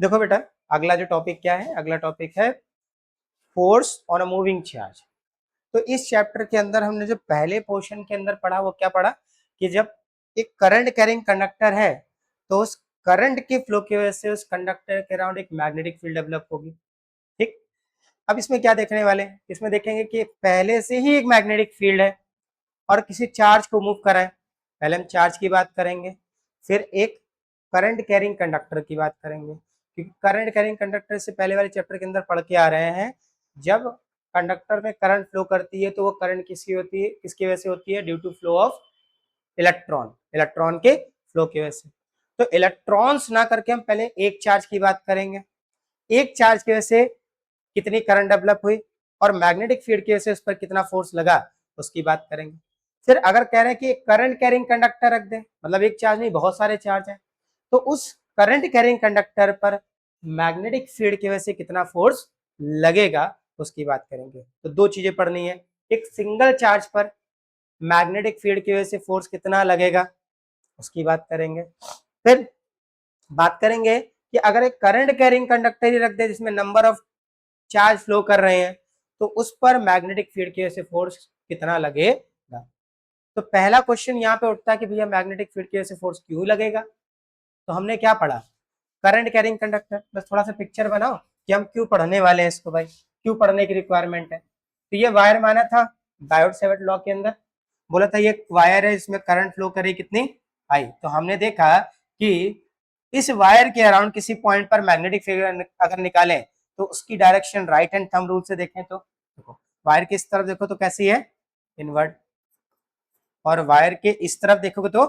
देखो बेटा, अगला जो टॉपिक क्या है, अगला टॉपिक है force on a moving charge. तो इस चैप्टर के अंदर हमने जो पहले पोर्शन के अंदर पढ़ा वो क्या पढ़ा कि जब एक करंट कैरिंग कंडक्टर है तो उस करंट के फ्लो की वजह से उस कंडक्टर के अराउंड एक मैग्नेटिक फील्ड डेवलप होगी। ठीक, अब इसमें क्या देखने वाले हैं, इसमें देखेंगे कि पहले से ही एक मैग्नेटिक फील्ड है और किसी चार्ज को मूव करा है। पहले हम चार्ज की बात करेंगे, फिर एक करंट कैरिंग कंडक्टर की बात करेंगे, क्योंकि करंट कैरिंग कंडक्टर से पहले वाले चैप्टर के अंदर पढ़ के आ रहे हैं जब कंडक्टर में करंट फ्लो करती है तो वो करंट किसकी होती है, किसकी वजह से होती है, due to flow of electron, electron के फ्लो की वजह से। तो इलेक्ट्रॉन्स ना करके हम पहले एक चार्ज की बात करेंगे, एक चार्ज की वजह से कितनी करंट डेवलप हुई और मैग्नेटिक फील्ड की वजह से उस पर कितना फोर्स लगा उसकी बात करेंगे। फिर अगर कह रहे हैं कि करंट कैरिंग कंडक्टर रख दें, मतलब एक चार्ज नहीं बहुत सारे चार्ज हैं, तो उस करंट कैरिंग कंडक्टर पर मैग्नेटिक फील्ड की वजह से कितना फोर्स लगेगा उसकी बात करेंगे। तो दो चीजें पढ़नी है, एक सिंगल चार्ज पर मैग्नेटिक फील्ड की वजह से फोर्स कितना लगेगा उसकी बात करेंगे। फिर बात करेंगे कि अगर एक करंट कैरिंग कंडक्टर ही रख दे जिसमें नंबर ऑफ चार्ज फ्लो कर रहे हैं तो उस पर मैग्नेटिक फील्ड की वजह से फोर्स कितना लगेगा। तो पहला क्वेश्चन यहाँ पे उठता है कि भैया मैग्नेटिक फील्ड की वजह से फोर्स क्यों लगेगा। तो हमने क्या पढ़ा, करंट कैरिंग कंडक्टर। बस थोड़ा सा पिक्चर बनाओ कि हम क्यों पढ़ने वाले हैं इसको, भाई क्यों पढ़ने की रिक्वायरमेंट है। तो ये वायर माना था डायोड सेवर्ट लॉ के अंदर, बोला था ये वायर है इसमें करंट फ्लो करे कितनी आई। तो हमने देखा कि इस वायर के अराउंड किसी पॉइंट पर मैग्नेटिक फील्ड अगर निकालें तो उसकी direction right hand thumb rule से देखें तो देखो वायर की इस तरफ देखो तो कैसी है, इनवर्ड, और वायर के इस तरफ देखोगे तो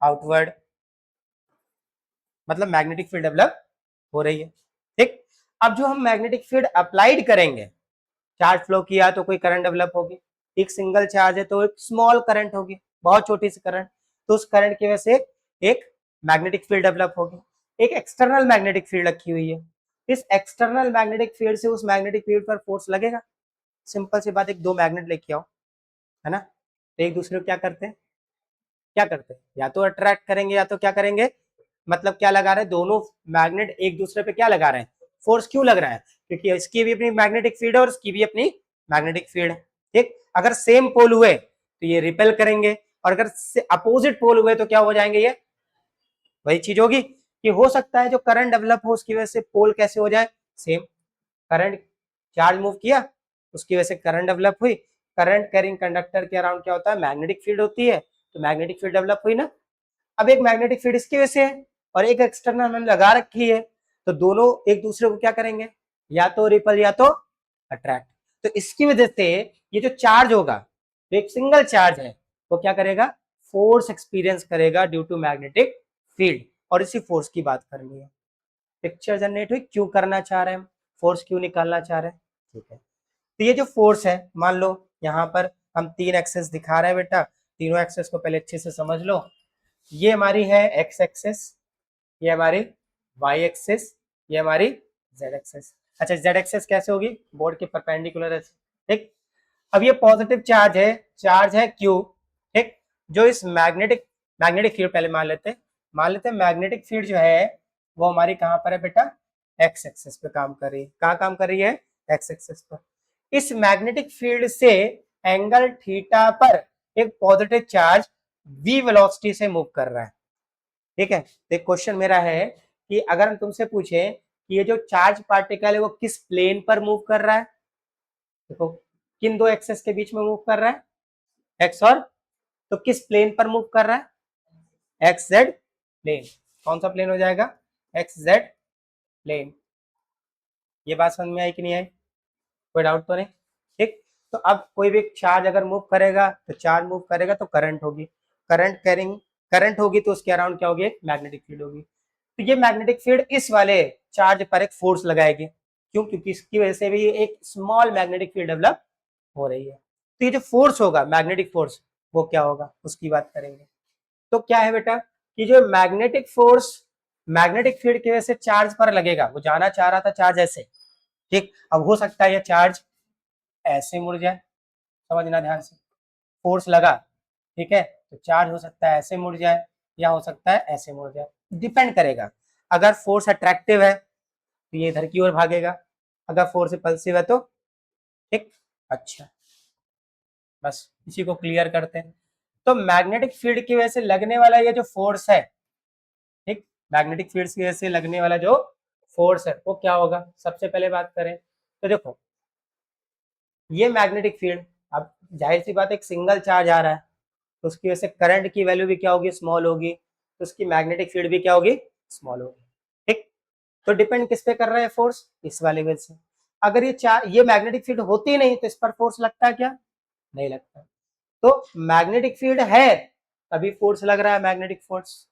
आउटवर्ड, मतलब मैग्नेटिक फील्ड डेवलप हो रही है। ठीक, अब जो हम मैग्नेटिक फील्ड अप्लाइड करेंगे, चार्ज फ्लो किया तो कोई करंट डेवलप होगी, एक सिंगल चार्ज है तो एक स्मॉल करंट होगी, बहुत छोटी सी करंट, तो उस करंट की वजह से एक मैग्नेटिक फील्ड डेवलप होगी। एक एक्सटर्नल मैग्नेटिक फील्ड रखी हुई है, इस एक्सटर्नल मैग्नेटिक फील्ड से उस मैग्नेटिक फील्ड पर फोर्स लगेगा। सिंपल सी बात, एक दो मैग्नेट लेके आओ, है ना, तो एक दूसरे को क्या करते हैं, क्या करते हैं, या तो अट्रैक्ट करेंगे या तो क्या करेंगे, मतलब क्या लगा रहे हैं, दोनों मैग्नेट एक दूसरे पे क्या लगा रहे हैं, फोर्स। क्यों लग रहा है, क्योंकि इसकी भी अपनी मैग्नेटिक फील्ड है और इसकी भी अपनी मैग्नेटिक फील्ड है। ठीक, अगर सेम पोल हुए तो ये रिपेल करेंगे और अगर अपोजिट पोल हुए तो क्या हो जाएंगे, ये वही चीज होगी कि हो सकता है जो करंट डेवलप हो उसकी वजह से पोल कैसे हो जाए, सेम। करंट चार्ज मूव किया उसकी वजह से करंट डेवलप हुई, करंट कैरिंग कंडक्टर के अराउंड क्या होता है, मैग्नेटिक फील्ड होती है, तो मैग्नेटिक फील्ड डेवलप हुई ना। अब एक मैग्नेटिक फील्ड इसकी वजह से है और एक एक्सटर्नल मैंने लगा रखी है, तो दोनों एक दूसरे को क्या करेंगे, या तो रिपल या तो अट्रैक्ट। तो इसकी वजह से ये जो चार्ज होगा, तो एक सिंगल चार्ज है, वो क्या करेगा, फोर्स एक्सपीरियंस करेगा ड्यू टू मैग्नेटिक फील्ड, और इसी फोर्स की बात करनी है। पिक्चर जनरेट हुई, क्यों करना चाह रहे हैं हम, फोर्स क्यों निकालना चाह रहे हैं। ठीक है, तो ये जो फोर्स है, मान लो यहाँ पर हम तीन एक्सेस दिखा रहे हैं बेटा, तीनों एक्सेस को पहले अच्छे से समझ लो। ये हमारी है एक्स एक्सेस, ये हमारी वाई एक्सेस, ये हमारी जेड एक्सेस। अच्छा, जेड एक्सेस कैसे होगी, बोर्ड के परपेंडिकुलर है। ठीक, अब ये पॉजिटिव चार्ज है क्यू। ठीक, जो इस मैग्नेटिक मैग्नेटिक फील्ड पहले मान लेते हैं मैग्नेटिक फील्ड जो है वो हमारी कहाँ पर है बेटा, एक्स एक्सेस पे काम कर रही है। कहाँ काम कर रही है, एक्स एक्सेस पर। इस मैग्नेटिक फील्ड से एंगल थीटा पर एक पॉजिटिव चार्ज v वेलोसिटी से मूव कर रहा है। ठीक है, तो क्वेश्चन मेरा है कि अगर हम तुमसे पूछे कि ये जो चार्ज पार्टिकल है वो किस प्लेन पर मूव कर रहा है, देखो किन दो एक्सेस के बीच में मूव कर रहा है, एक्स और, तो किस प्लेन पर मूव कर रहा है, एक्स जेड प्लेन। कौन सा प्लेन हो जाएगा, एक्स जेड प्लेन। ये बात समझ में आई कि नहीं आई, कोई डाउट तो नहीं। ठीक, तो अब कोई भी चार्ज अगर मूव करेगा तो चार्ज मूव करेगा तो करंट होगी, करंट होगी तो उसके अराउंड क्या होगी, मैग्नेटिक फील्ड होगी। तो ये मैग्नेटिक फील्ड इस वाले चार्ज पर एक फोर्स लगाएगी, क्यों, क्योंकि इसकी वजह से भी एक स्मॉल मैग्नेटिक फील्ड डेवलप हो रही है। तो ये जो फोर्स होगा मैग्नेटिक फोर्स, वो क्या होगा उसकी बात करेंगे। तो क्या है बेटा कि जो मैग्नेटिक फोर्स मैग्नेटिक फील्ड की वजह से चार्ज पर लगेगा, वो जाना चाह रहा था चार्ज ऐसे। ठीक, अब हो सकता है ये चार्ज ऐसे मुड़ जाए, समझना ध्यान से, फोर्स लगा, ठीक है, तो चार्ज हो सकता है ऐसे मुड़ जाए या हो सकता है ऐसे मुड़ जाए, डिपेंड करेगा। अगर फोर्स अट्रैक्टिव है तो ये इधर की ओर भागेगा, अगर फोर्स इपल्सिव है तो। ठीक, अच्छा, बस इसी को क्लियर करते हैं। तो मैग्नेटिक फील्ड की वजह से लगने वाला ये जो फोर्स है, ठीक, मैग्नेटिक फील्ड की वजह से लगने वाला जो फोर्स है वो क्या होगा। सबसे पहले बात करें तो देखो, ये मैग्नेटिक फील्ड, अब जाहिर सी बात है एक सिंगल चार्ज आ रहा है, तो उसकी वजह से करंट की वैल्यू भी क्या होगी, स्मॉल होगी, तो उसकी मैग्नेटिक फील्ड भी क्या होगी, स्मॉल होगी। ठीक, तो डिपेंड किस पे कर रहा है फोर्स, इस वाले वजह से। अगर ये मैग्नेटिक फील्ड होती नहीं तो इस पर फोर्स लगता है क्या, नहीं लगता। तो मैग्नेटिक फील्ड है तभी फोर्स लग रहा है, मैग्नेटिक फोर्स।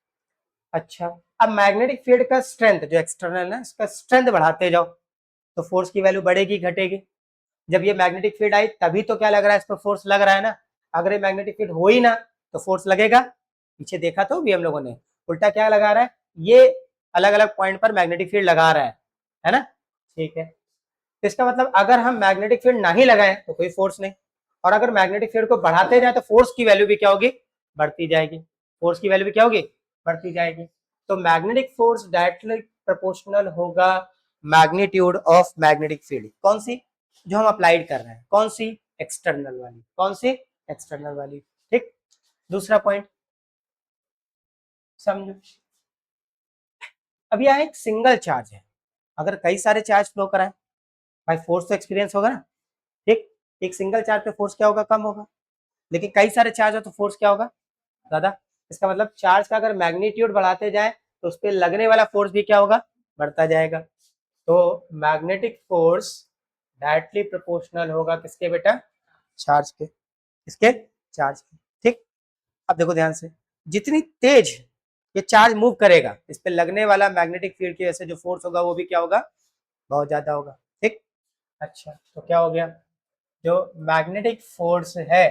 अच्छा, अब मैग्नेटिक फील्ड का स्ट्रेंथ जो एक्सटर्नल है, इसका स्ट्रेंथ बढ़ाते जाओ तो फोर्स की वैल्यू बढ़ेगी घटेगी। जब ये मैग्नेटिक फील्ड आई तभी तो क्या लग रहा है, इस पर फोर्स लग रहा है ना। अगर ये मैग्नेटिक फील्ड हो ही ना तो फोर्स लगेगा। पीछे देखा तो भी हम लोगों ने, उल्टा क्या लगा रहा है, ये अलग अलग पॉइंट पर मैग्नेटिक फील्ड लगा रहा है ना। ठीक है, तो इसका मतलब अगर हम मैग्नेटिक फील्ड नहीं लगाएं तो कोई फोर्स नहीं, और अगर मैग्नेटिक फील्ड को बढ़ाते जाए तो फोर्स की वैल्यू भी क्या होगी, बढ़ती जाएगी। फोर्स की वैल्यू भी क्या होगी, बढ़ती जाएगी। तो मैग्नेटिक फोर्स डायरेक्टली प्रोपोर्शनल होगा मैग्नीट्यूड ऑफ मैग्नेटिक फील्ड। कौन सी, जो हम अप्लाइड कर रहे हैं, कौन सी, एक्सटर्नल वाली, कौन सी, एक्सटर्नल वाली। ठीक, दूसरा पॉइंट समझो। अब यह एक सिंगल चार्ज है, अगर कई सारे चार्ज फ्लो कराएं भाई फोर्स तो एक्सपीरियंस होगा ना। ठीक, एक सिंगल चार्ज पे फोर्स क्या होगा, कम होगा, लेकिन कई सारे चार्ज हो तो फोर्स क्या होगा, ज्यादा। इसका मतलब चार्ज का अगर मैग्नीट्यूड बढ़ाते जाए तो उस पर लगने वाला फोर्स भी क्या होगा, बढ़ता जाएगा। तो मैग्नेटिक फोर्स डायरेक्टली प्रोपोर्शनल होगा किसके बेटा, चार्ज के, इसके चार्ज के। ठीक, अब देखो ध्यान से, जितनी तेज ये चार्ज मूव करेगा इस पे लगने वाला मैग्नेटिक फील्ड की वजह से जो फोर्स होगा वो भी क्या होगा, बहुत ज्यादा होगा। ठीक, अच्छा, तो क्या हो गया, जो मैग्नेटिक फोर्स है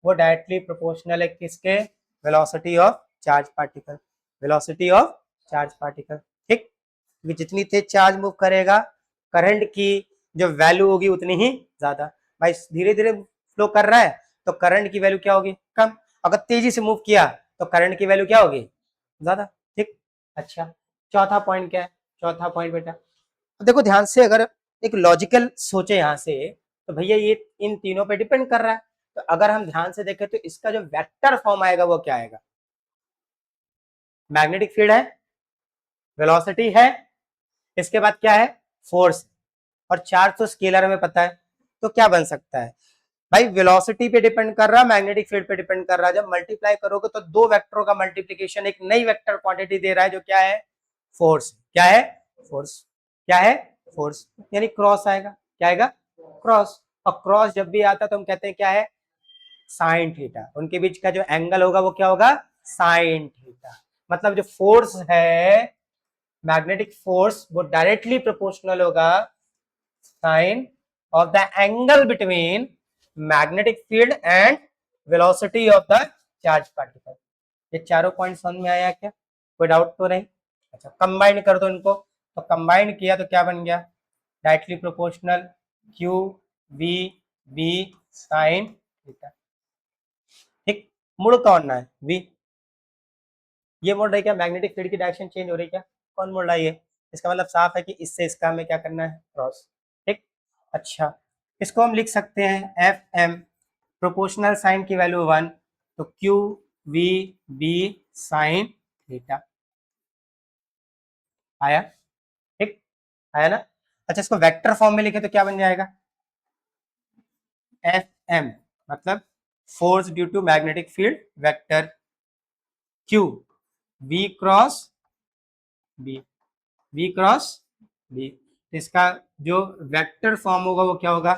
वो डायरेक्टली प्रोपोर्शनल है किसके, velocity of charge particle, velocity of charge particle. ठीक, क्योंकि जितनी तेज चार्ज मूव करेगा करंट की जो वैल्यू होगी उतनी ही ज्यादा। भाई धीरे धीरे फ्लो कर रहा है तो करंट की वैल्यू क्या होगी, कम। अगर तेजी से मूव किया तो करंट की वैल्यू क्या होगी, ज्यादा। ठीक, अच्छा, चौथा पॉइंट क्या है, चौथा पॉइंट बेटा देखो ध्यान से, अगर एक लॉजिकल सोचे यहां से तो भैया ये इन तीनों पे डिपेंड कर रहा है। तो अगर हम ध्यान से देखें तो इसका जो वेक्टर फॉर्म आएगा वो क्या आएगा, मैग्नेटिक फील्ड है, वेलोसिटी है, इसके बाद क्या है, फोर्स, और चार्ज तो स्केलर हमें पता है। तो क्या बन सकता है भाई, वेलोसिटी पे डिपेंड कर रहा है, मैग्नेटिक फील्ड पे डिपेंड कर रहा है। जब मल्टीप्लाई करोगे तो दो वेक्टरों का मल्टीप्लीकेशन एक नई वेक्टर क्वांटिटी दे रहा है जो क्या है, फोर्स। क्या है, फोर्स, क्या है, फोर्स, यानी क्रॉस आएगा, क्या आएगा, क्रॉस। और क्रॉस जब भी आता है तो हम कहते हैं क्या है, साइन थीटा, उनके बीच का जो एंगल होगा वो क्या होगा, साइन थीटा। मतलब जो फोर्स है, मैग्नेटिक फोर्स, वो डायरेक्टली प्रोपोर्शनल होगा sine of the angle between magnetic field and velocity of the charge particle. ये चारों पॉइंट समझ में आया क्या, कोई डाउट तो नहीं। अच्छा, कंबाइन कर दो इनको, तो कंबाइन किया तो क्या बन गया, directly proportional Q V B sine theta. ठीक, मुड़ कौन है, वी, ये मुड़ रही क्या, मैग्नेटिक फील्ड की डायरेक्शन चेंज हो रही क्या, कौन मुड़ रहा है ये, इसका मतलब साफ है कि इससे इसका हमें क्या करना है, क्रॉस। ठीक, अच्छा, इसको हम लिख सकते हैं एफ एम, प्रोपोर्शनल साइन की वैल्यू 1, तो Q V B sine theta आया। ठीक, आया ना। अच्छा, इसको वेक्टर फॉर्म में लिखे तो क्या बन जाएगा, एफ एम मतलब force due to magnetic field vector, Q V cross B, V cross B. इसका जो वेक्टर फॉर्म होगा वो क्या होगा,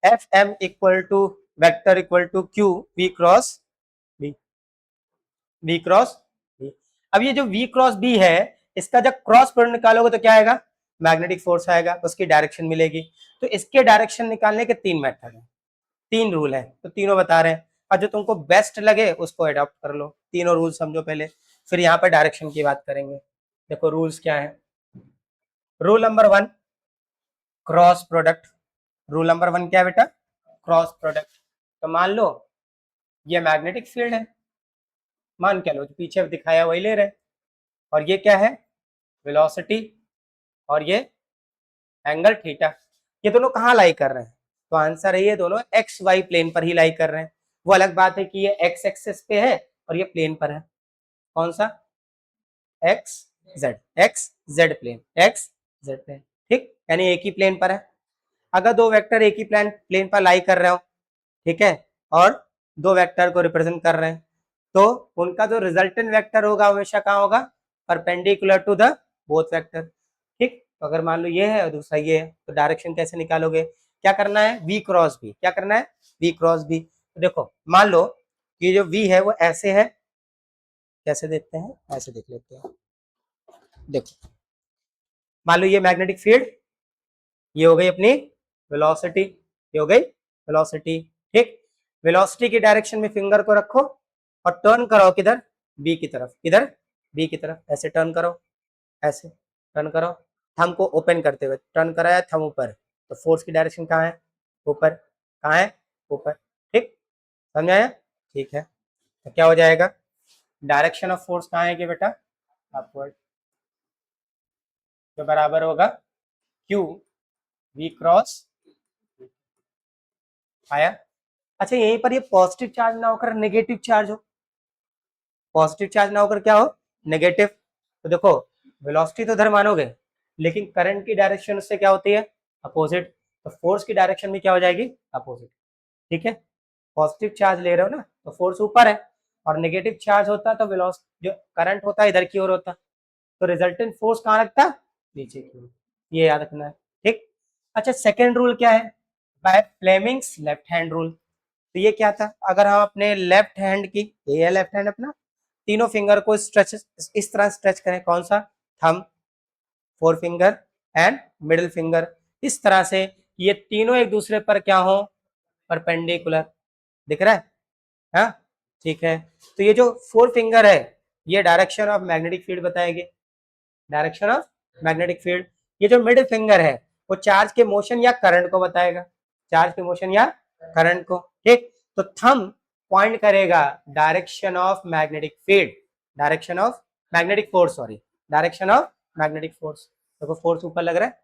F M equal to vector equal to Q V cross B, V cross B. अब ये जो वी क्रॉस बी है इसका जब क्रॉस प्रोडक्ट निकालोगे तो क्या आएगा, मैग्नेटिक फोर्स आएगा, उसकी डायरेक्शन मिलेगी। तो इसके डायरेक्शन निकालने के तीन मेथड है, तीन रूल है, तो तीनों बता रहे हैं, और जो तुमको बेस्ट लगे उसको अडॉप्ट कर लो। तीनों रूल समझो पहले, फिर यहाँ पर डायरेक्शन की बात करेंगे। देखो रूल्स क्या है, rule number 1 cross product, rule number 1 क्या है बेटा, क्रॉस प्रोडक्ट। तो मान लो ये मैग्नेटिक फील्ड है, मान क्या लो, जो पीछे दिखाया वही ले रहे, और ये क्या है, वेलोसिटी, और ये एंगल थीटा। ये दोनों कहाँ लाई कर रहे हैं? तो आंसर है ये दोनों एक्स वाई प्लेन पर ही लाई कर रहे हैं। वो अलग बात है कि ये एक्स एक्सिस पे है और ये प्लेन पर है। कौन सा? X Z plane, X Z plane, ठीक, यानी एक ही प्लेन पर है। अगर दो वेक्टर एक ही प्लेन पर लाई कर रहे हो, ठीक है, और दो वेक्टर को रिप्रेजेंट कर रहे हैं, तो उनका जो रिजल्टेंट वेक्टर होगा हमेशा कहाँ होगा? Perpendicular to the both vector, ठीक। तो अगर मान लो ये है और दूसरा ये है, तो डायरेक्शन कैसे निकालोगे? क्या करना है? v cross b। क्या करना है? v cross b। तो देखो मान लो कि जो v है वो ऐसे है, कैसे देखते हैं? ऐसे देख लेते हैं। देखो मान लो ये मैग्नेटिक फील्ड, ये हो गई अपनी वेलोसिटी, ये हो गई वेलोसिटी, ठीक। वेलोसिटी की डायरेक्शन में फिंगर को रखो और टर्न करो किधर? बी की तरफ। किधर? बी की तरफ। ऐसे टर्न करो, ऐसे टर्न करो, थंब को ओपन करते हुए टर्न कराया, थंब ऊपर, तो फोर्स की डायरेक्शन कहाँ है? ऊपर। कहाँ है? ऊपर, ठीक, समझ आया? ठीक है, तो क्या हो जाएगा? डायरेक्शन ऑफ फोर्स कहाँ है कि बेटा? अपवर्ड, जो बराबर होगा क्यू वी क्रॉस। आया? अच्छा यहीं पर ये पॉजिटिव चार्ज ना होकर नेगेटिव चार्ज हो, पॉजिटिव चार्ज ना होकर क्या हो? नेगेटिव। तो देखो वेलोसिटी तो इधर मानोगे, लेकिन करंट की डायरेक्शन उससे क्या होती है? अपोजिट। तो फोर्स की डायरेक्शन भी क्या हो जाएगी? अपोजिट, ठीक है। पॉजिटिव चार्ज ले रहे हो ना, तो फोर्स ऊपर है, और नेगेटिव चार्ज होता तो वेलोसिटी, जो करंट होता है इधर की ओर होता, तो रिजल्टेंट फोर्स कहाँ लगता? नीचे की ओर। ये याद रखना है, ठीक। अच्छा सेकेंड रूल क्या है? By Fleming's left hand rule. तो ये क्या था? अगर हम अपने लेफ्ट हैंड की, ये है लेफ्ट हैंड अपना, तीनों फिंगर को स्ट्रेच, इस तरह स्ट्रेच करें, कौन सा? Thumb, four finger and middle finger, इस तरह से ये तीनों एक दूसरे पर क्या हो? परपेंडिकुलर। दिख रहा है? हाँ, ठीक है। तो ये जो फोर फिंगर है ये डायरेक्शन ऑफ मैग्नेटिक फील्ड बताएगी, डायरेक्शन ऑफ मैग्नेटिक फील्ड। ये जो मिडिल फिंगर है वो चार्ज के मोशन या करंट को बताएगा, चार्ज के मोशन या करंट को, ठीक। तो थंब पॉइंट करेगा direction of magnetic field, direction of magnetic force, sorry, direction of magnetic force. देखो फोर्स ऊपर लग रहा है,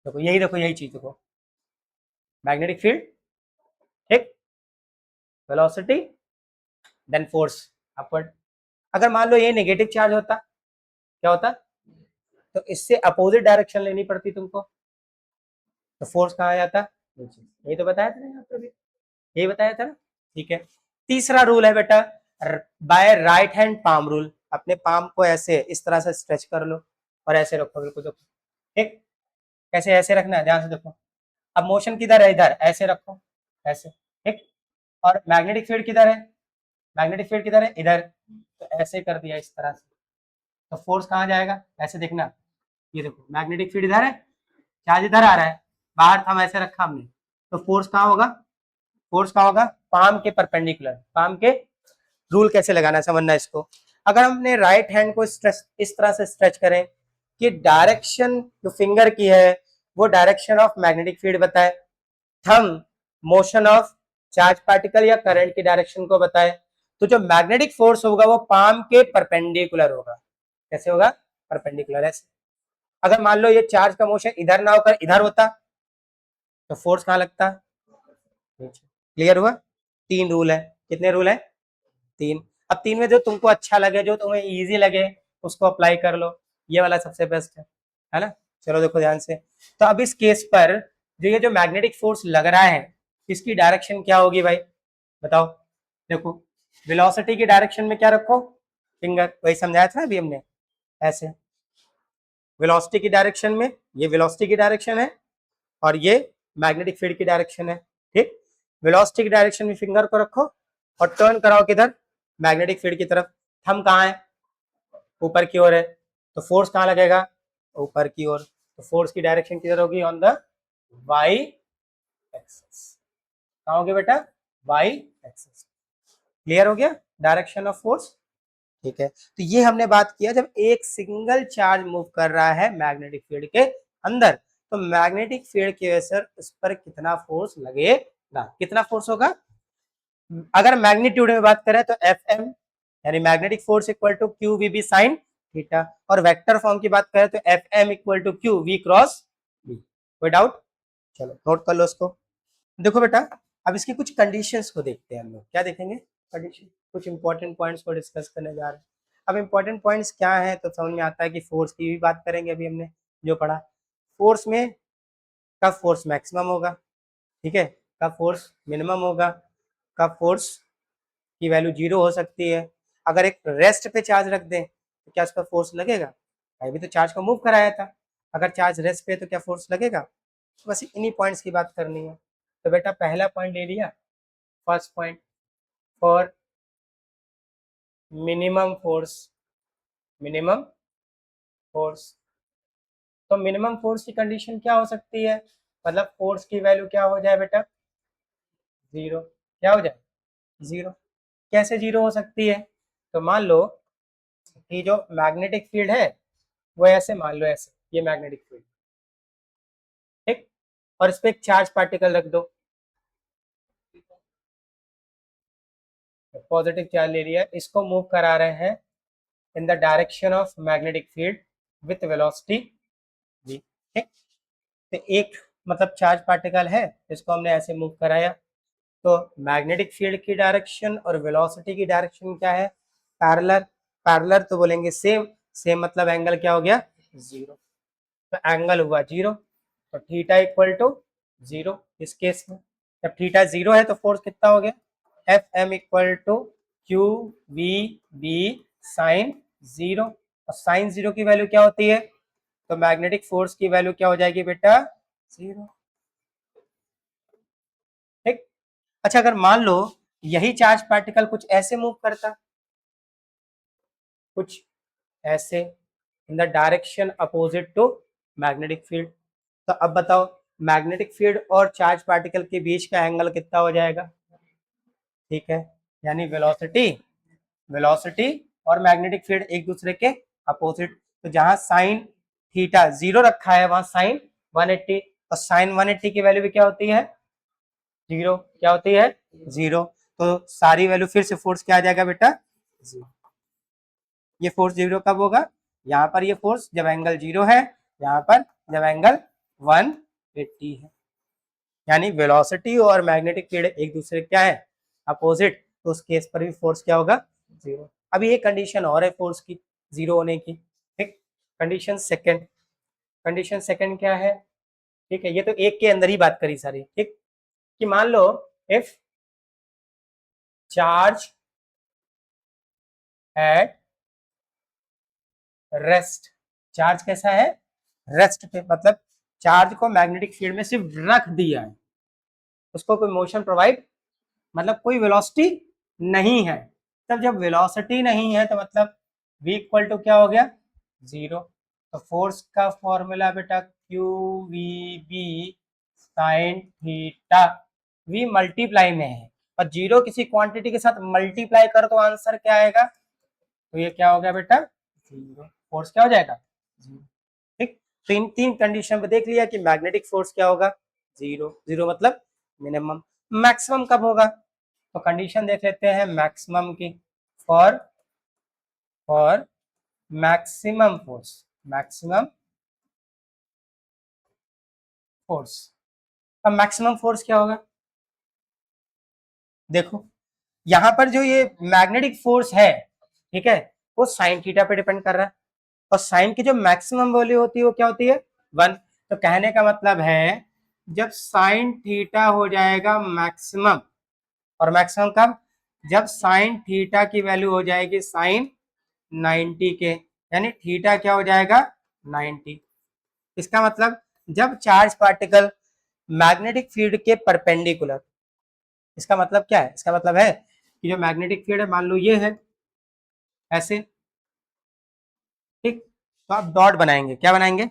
देखो यही, देखो यही चीज, देखो मैग्नेटिक फील्ड, ठीक, वेलोसिटी, देन फोर्स अपवर्ड। अगर मान लो ये नेगेटिव चार्ज होता, क्या होता? तो इससे अपोजिट डायरेक्शन लेनी पड़ती तुमको, तो फोर्स कहाँ आ जाता? नीचे। यही तो बताया था ना यहाँ पे भी, यही बताया था ना, ठीक है। तीसरा रूल है बेटा by right hand palm rule. अपने पाम को ऐसे इस तरह से स्ट्रेच कर लो और ऐसे रखो, बिल्कुल देखो, ठीक। कैसे? ऐसे रखना है, ध्यान से देखो। अब मोशन किधर है? इधर, ऐसे रखो, ऐसे, ठीक। और मैग्नेटिक फील्ड किधर है? मैग्नेटिक फील्ड किधर है? इधर। तो ऐसे कर दिया इस तरह से, तो फोर्स कहाँ जाएगा? ऐसे देखना, ये देखो मैग्नेटिक फील्ड इधर है, चार्ज इधर आ रहा है, बाहर था ऐसे रखा हमने, तो फोर्स कहाँ होगा? फोर्स कहाँ होगा? पाम के परपेंडिकुलर। पाम के रूल कैसे लगाना है समझना इसको। अगर हमने राइट हैंड को स्ट्रेच, इस तरह से स्ट्रेच करें कि डायरेक्शन जो फिंगर की है वो डायरेक्शन ऑफ मैग्नेटिक फील्ड बताए, thumb motion of charge particle या करंट की डायरेक्शन को बताए, तो जो मैग्नेटिक फोर्स होगा वो पाम के परपेंडिकुलर होगा। कैसे होगा? परपेंडिकुलर। ऐसे अगर मान लो ये चार्ज का मोशन इधर ना होकर इधर होता, तो फोर्स कहाँ लगता? नीचे। क्लियर हुआ? तीन रूल है। कितने रूल है? तीन। अब तीन में जो तुमको अच्छा लगे, जो तुम्हें इजी लगे, उसको अप्लाई कर लो, ये वाला सबसे बेस्ट है ना। चलो देखो ध्यान से। तो अब इस केस पर जो ये जो मैग्नेटिक फोर्स लग रहा है, इसकी डायरेक्शन क्या होगी भाई? बताओ। देखो वेलोसिटी की डायरेक्शन में क्या रखो? फिंगर, वही समझाया था अभी हमने, ऐसे। वेलोसिटी की डायरेक्शन में, ये वेलोसिटी की डायरेक्शन है और ये मैग्नेटिक फील्ड की डायरेक्शन है, ठीक। वेलोसिटी की डायरेक्शन में फिंगर को रखो और टर्न कराओ किधर? मैग्नेटिक फील्ड की तरफ। थंब कहाँ है? ऊपर की ओर है, तो फोर्स कहाँ लगेगा? ऊपर की ओर। तो फोर्स की डायरेक्शन किधर होगी? On the Y axis. कहाँ होगी बेटा? Y axis. क्लियर हो गया डायरेक्शन ऑफ फोर्स? ठीक है। तो ये हमने बात किया जब एक सिंगल चार्ज मूव कर रहा है मैग्नेटिक फील्ड के अंदर, तो मैग्नेटिक फील्ड की वजह से उस पर कितना फोर्स लगेगा, कितना फोर्स होगा। अगर मैग्नीट्यूड में बात करें तो एफ एम, यानी magnetic force equal to Q V B sine theta, और वेक्टर फॉर्म की बात करें तो F M equal to Q V cross B. कोई डाउट? चलो नोट कर लो उसको। देखो बेटा, अब इसकी कुछ कंडीशंस को देखते हैं हम लोग। क्या देखेंगे? कंडीशन, कुछ इंपॉर्टेंट पॉइंट्स को डिस्कस करने जा रहे हैं। अब इंपॉर्टेंट पॉइंट्स क्या है तो समझ में आता है कि फोर्स की भी बात करेंगे। अभी हमने जो पढ़ा, फोर्स में कब फोर्स मैक्सिमम होगा, ठीक है, कब फोर्स मिनिमम होगा, कब फोर्स की वैल्यू 0 हो सकती है। अगर एक रेस्ट पे चार्ज रख दें तो क्या उस पर फोर्स लगेगा? अभी तो चार्ज को मूव कराया था, अगर चार्ज रेस्ट पे तो क्या फोर्स लगेगा? बस इन्हीं पॉइंट्स की बात करनी है। तो बेटा पहला पॉइंट ले लिया, first point for minimum force, minimum force. तो मिनिमम फोर्स की कंडीशन क्या हो सकती है? मतलब फोर्स की वैल्यू क्या हो जाए बेटा? 0। क्या हो जाए? 0। कैसे 0 हो सकती है? तो मान लो कि जो मैग्नेटिक फील्ड है वो ऐसे, मान लो ऐसे, ये मैग्नेटिक फील्ड, ठीक, और इस पे एक चार्ज पार्टिकल रख दो, पॉजिटिव चार्ज ले लिया, इसको मूव करा रहे हैं इन the direction of magnetic field with velocity v, ठीक। तो एक मतलब चार्ज पार्टिकल है, इसको हमने ऐसे मूव कराया, तो मैग्नेटिक फील्ड की डायरेक्शन और वेलोसिटी की डायरेक्शन क्या है? पैरेलल। पैरेलल तो बोलेंगे सेम, सेम मतलब एंगल क्या हो गया? 0। तो एंगल हुआ 0, तो थीटा इक्वल टू 0 इस केस में। जब थीटा 0 है तो फोर्स कितना हो गया? F M equal to Q V B sine 0। और साइन 0 की वैल्यू क्या होती है? तो मैग्नेटिक फोर्स की वैल्यू क्या हो जाएगी बेटा? 0, ठीक। अच्छा, अगर मान लो यही चार्ज पार्टिकल कुछ ऐसे मूव करता, कुछ ऐसे, in the direction opposite to magnetic field, तो अब बताओ मैग्नेटिक फील्ड और चार्ज पार्टिकल के बीच का एंगल कितना हो जाएगा? ठीक है, यानी वेलोसिटी, वेलोसिटी और मैग्नेटिक फील्ड एक दूसरे के अपोजिट। तो जहां साइन थीटा 0 रखा है वहां साइन 180, और साइन 180 की वैल्यू भी क्या होती है? 0। क्या होती है? 0। तो सारी वैल्यू फिर से फोर्स क्या आ जाएगा बेटा? 0। ये फोर्स 0 कब होगा? यहाँ पर ये फोर्स जब एंगल 0 है, यहाँ पर जब एंगल 180 है। यानी वेलोसिटी और मैग्नेटिक फील्ड एक दूसरे क्या है? अपोजिट। तो उस केस पर भी फोर्स क्या होगा? 0। अभी एक कंडीशन और है फोर्स की 0 होने की, ठीक। कंडीशन सेकंड, कंडीशन सेकंड क्या है? ठीक है, ये तो एक के अंदर ही बात करी सारी, ठीक, कि मान लो if charge at rest, charge कैसा है? रेस्ट पे, मतलब चार्ज को मैग्नेटिक फील्ड में सिर्फ रख दिया है, उसको कोई मोशन प्रोवाइड, मतलब कोई वेलोसिटी नहीं है। तब जब वेलोसिटी नहीं है तो मतलब v इक्वल टू क्या हो गया? 0। तो फोर्स का फॉर्मूला बेटा Q V B sine theta, v multiply में है और 0 किसी क्वांटिटी के साथ मल्टीप्लाई करो तो आंसर क्या आएगा? तो ये क्या हो गया बेटा? 0। फोर्स क्या हो जाएगा? 0, ठीक। तो इन तीन कंडीशन पे देख लिया कि मैग्नेटिक फोर्स क्या होगा? 0। 0 मतलब मिनिमम। मैक्सिमम कब होगा? तो कंडीशन देख लेते हैं मैक्सिमम की, for for maximum force, maximum force. अब मैक्सिमम फोर्स क्या होगा? देखो यहां पर जो ये मैग्नेटिक फोर्स है, ठीक है, वो साइन थीटा पे डिपेंड कर रहा है, और साइन की जो मैक्सिमम वैल्यू होती है वो क्या होती है? 1। तो कहने का मतलब है जब साइन थीटा हो जाएगा मैक्सिमम, और मैक्सिमम कब? जब साइन थीटा की वैल्यू हो जाएगी साइन 90 के, यानी थीटा क्या हो जाएगा? 90। इसका मतलब जब चार्ज पार्टिकल मैग्नेटिक फील्ड के परपेंडिकुलर, इसका मतलब क्या है? इसका मतलब है कि जो मैग्नेटिक फील्ड है, मान लो ये है ऐसे, ठीक, तो आप डॉट बनाएंगे। क्या बनाएंगे?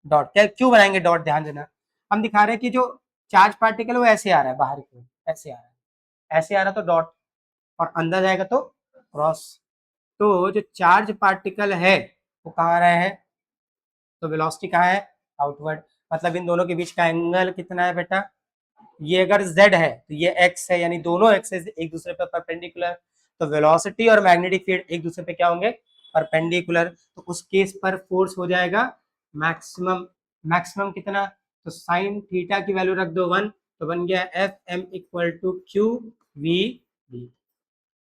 डॉट। क्या क्यों बनाएंगे डॉट? ध्यान देना, हम दिखा रहे हैं कि जो चार्ज पार्टिकल वो ऐसे आ रहा है बाहर की, ऐसे आ रहा है, ऐसे आ रहा है तो डॉट, और अंदर जाएगा तो क्रॉस। तो जो चार्ज पार्टिकल है वो कहाँ आ रहा है? तो वेलोसिटी कहाँ है? आउटवर्ड। मतलब इन दोनों के बीच का एंगल कितना है बेटा? ये अगर z है तो ये x है, यानी दोनों एक्सेस एक दूसरे पर परपेंडिकुलर। तो वेलोसिटी और मैग्नेटिक फील्ड एक दूसरे पे क्या होंगे? परपेंडिकुलर। तो उस केस पर फोर्स हो जाएगा मैक्सिमम। मैक्सिमम कितना? तो साइन थीटा की वैल्यू रख दो 1, तो बन गया F M equal to Q V B.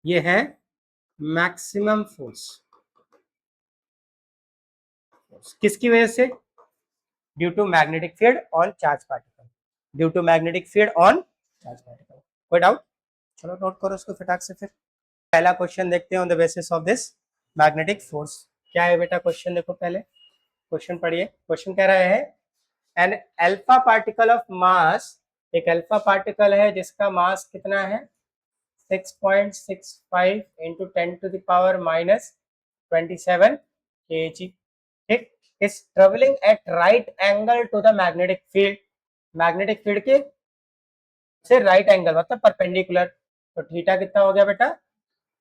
ये है मैक्सिमम फोर्स किसकी वजह से? Due to magnetic field on charge particle, due to magnetic field on charge particle. कोई डाउट? चलो नोट करो उसको फटाक से। फिर पहला क्वेश्चन देखते हैं on the basis of this magnetic force. क्या है बेटा क्वेश्चन? देखो पहले क्वेश्चन पढ़िए। क्वेश्चन कह रहा है an alpha particle of mass, एक अल्फा पार्टिकल है जिसका मास कितना है 6.65 into 10 to the power minus 27 kg, ठीक, is travelling at right angle to the magnetic field, magnetic field के से राइट एंगल मतलब परपेंडिकुलर, तो थीटा कितना हो गया बेटा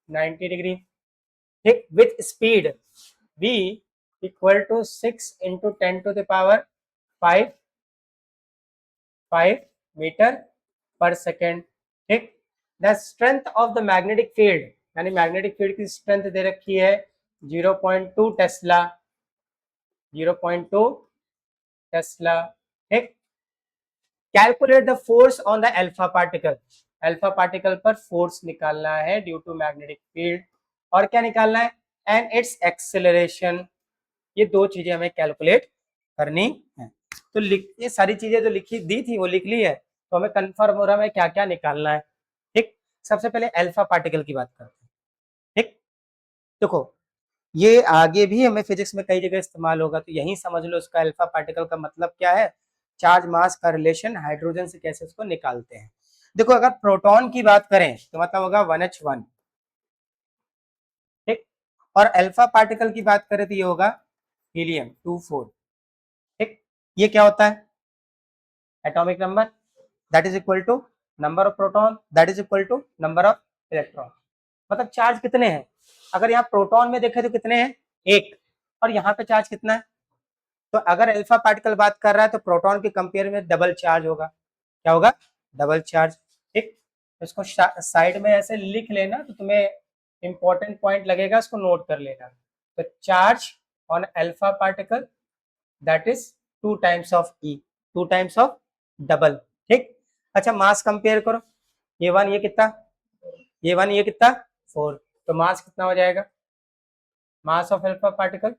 90 डिग्री, ठीक, with speed v equal to 6 into 10 to the power 5 metre पर सेकेंड, ठीक। The strength of the magnetic field, यानी मैग्नेटिक फील्ड की स्ट्रेंथ दे रखी है 0.2 टेस्ला, 0.2 टेस्ला, ठीक। Calculate the force on the alpha particle, alpha particle पर force निकालना है ड्यू टू मैग्नेटिक फील्ड, और क्या निकालना है एंड इट्स एक्सेलरेशन। ये दो चीजें हमें कैलकुलेट करनी है। तो ये सारी चीजें जो लिखी दी थी वो लिख ली है, तो हमें कंफर्म हो रहा है क्या क्या निकालना है, ठीक। सबसे पहले अल्फा पार्टिकल की बात करते हैं, ठीक। देखो ये आगे भी हमें फिजिक्स में कई जगह इस्तेमाल होगा, तो यही समझ लो इसका अल्फा पार्टिकल का मतलब क्या है, चार्ज मास का रिलेशन हाइड्रोजन से कैसे उसको निकालते हैं। देखो अगर प्रोटॉन की बात करें तो मतलब होगा 1h1, ठीक, और अल्फा पार्टिकल की बात करें तो ये होगा हीलियम 24, ठीक। ये क्या होता है atomic number, that is equal to number of proton that is equal to number of electron, मतलब चार्ज कितने हैं। अगर यहाँ प्रोटॉन में देखें तो कितने हैं एक, और यहाँ पे चार्ज कितना है, तो अगर अल्फा पार्टिकल बात कर रहा है तो प्रोटॉन के कंपेयर में डबल चार्ज होगा, क्या होगा डबल चार्ज, ठीक। इसको साइड में ऐसे लिख लेना तो तुम्हें इंपॉर्टेंट पॉइंट लगेगा, इसको नोट कर लेना। तो charge on alpha particle that is 2 times of E, 2 times of double, ठीक। अच्छा मास कंपेयर करो, ये 1 ये कितना, ये 1 ये कितना 4, तो मास कितना हो जाएगा, mass of alpha particle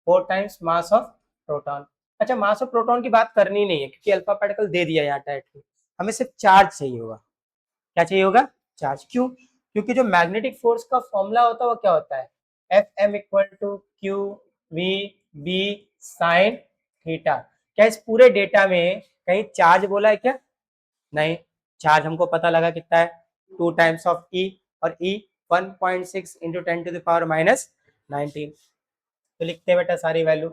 4 times mass of proton. अच्छा मास ऑफ प्रोटॉन की बात करनी नहीं है क्योंकि अल्फा पार्टिकल दे दिया यहाँ डायरेक्टली, हमें सिर्फ चार्ज चाहिए होगा। क्या चाहिए होगा चार्ज, क्यों? क्योंकि जो मैग्नेटिक फोर्स का फॉर्मूला होता है वो क्या होता है F M equal to Q V B sine theta. क्या इस पूरे डेटा में कहीं चार्ज बोला है क्या? नहीं, चार्ज हमको पता लगा कितना है 2 टाइम्स ऑफ ई, और E 1.6 into 10 to the power minus 19। तो लिखते हैं बेटा सारी value,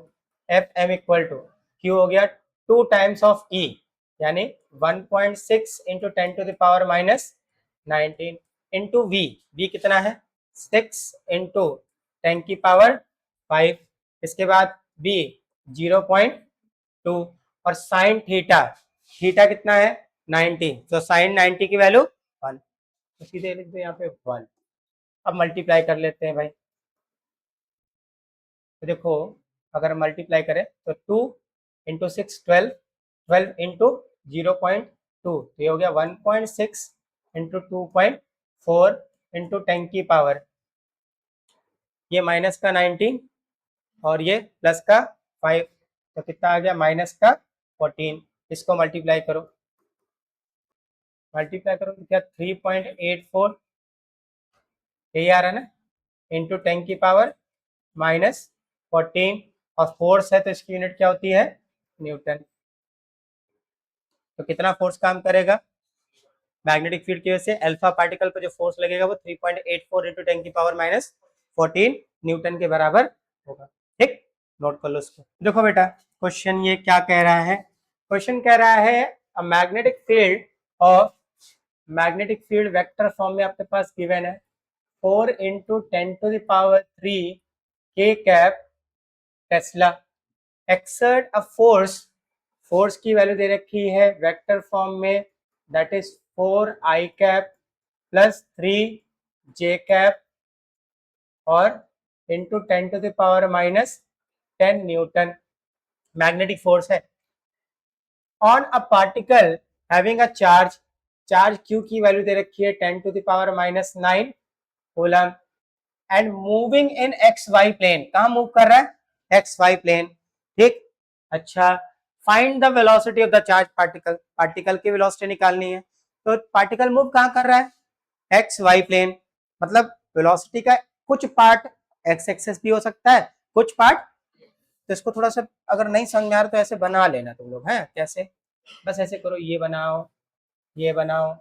F M equal to Q हो गया 2 टाइम्स ऑफ ई यानी 1.6 into 10 to the power minus 19 into V, V कितना है 6 इंटू 10 की पावर 5, इसके बाद बी 0.2, और साइन थीटा, थीटा कितना है 90, तो साइन 90 की वैल्यू 1, तो सीधे लिख दो यहाँ पे 1। अब मल्टीप्लाई कर लेते हैं भाई, तो देखो अगर मल्टीप्लाई करें तो 2 इंटू 6 12, 12 इंटू 0.2, तो ये हो गया 1.6 इंटू 2.4 इंटू 10 की पावर, ये माइनस का 19 और ये प्लस का 5, तो कितना आ गया माइनस का 14। इसको मल्टीप्लाई करो, मल्टीप्लाई करो तो क्या 3.84 यही आ रहा है ना, इंटू 10 की पावर माइनस 14, और फोर्स है तो इसकी यूनिट क्या होती है न्यूटन। तो कितना फोर्स काम करेगा मैग्नेटिक फील्ड की वजह से अल्फा पार्टिकल पर जो फोर्स लगेगा वो 3.84 इंटू 10 की पावर माइनस 14 न्यूटन के बराबर होगा, ठीक। नोट कर लो इसको। देखो बेटा क्वेश्चन ये क्या कह रहा है, क्वेश्चन कह रहा है मैग्नेटिक फील्ड और मैग्नेटिक फील्ड वेक्टर फॉर्म में आपके पास गिवन है 4 इंटू 10 टू द पावर 3 के cap tesla exert a force, force की वैल्यू दे रखी है वेक्टर फॉर्म में that is 4 I cap plus 3 J cap और into 10 to the power minus 10 newton magnetic force है। On a particle having a charge, charge q की value दे रखी है 10⁻⁹ coulomb and moving in X Y plane, कहां move कर रहा है, एक्स वाई प्लेन, ठीक। अच्छा, find the velocity of the charge particle, particle की वेलोसिटी निकालनी है। तो पार्टिकल मूव कहां कर रहा है, एक्स वाई प्लेन, मतलब वेलोसिटी का कुछ पार्ट एक्स एक्सेस भी हो सकता है, कुछ पार्ट, तो इसको थोड़ा सा अगर नहीं समझ में आ रहा तो ऐसे बना लेना तुम लोग, हैं कैसे, बस ऐसे करो, ये बनाओ, ये बनाओ,